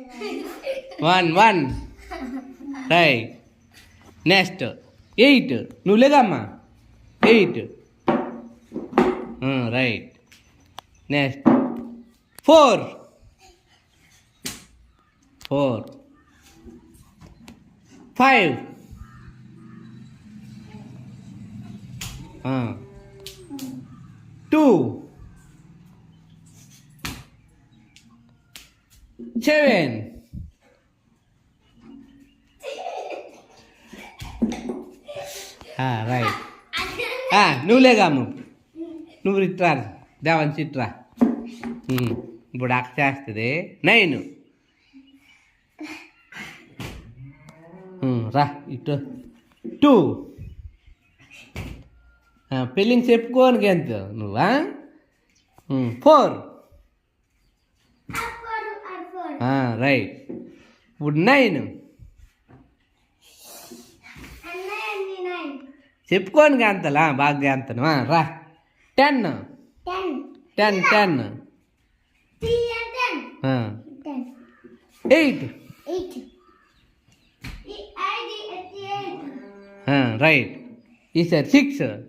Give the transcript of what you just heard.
1 right. Next 8. నువ్వు లేదమ్మా 8 right. Next 4 5 2 7 right. నువ్వు లేదమ్మ, నువ్వు ఇట్రా దేవంచి ఇట్రా. ఇప్పుడు అక్క చేస్తుంది 9. రా ఇటు 2. పెళ్ళిని చెప్పుకోనికి ఎంత నువ్వా 4 రైట్. ఇప్పుడు 9 చెప్పుకోనికి అంతలా బాగా అంతను రా 10 8 రైట్. ఈసారి 6 రైట్.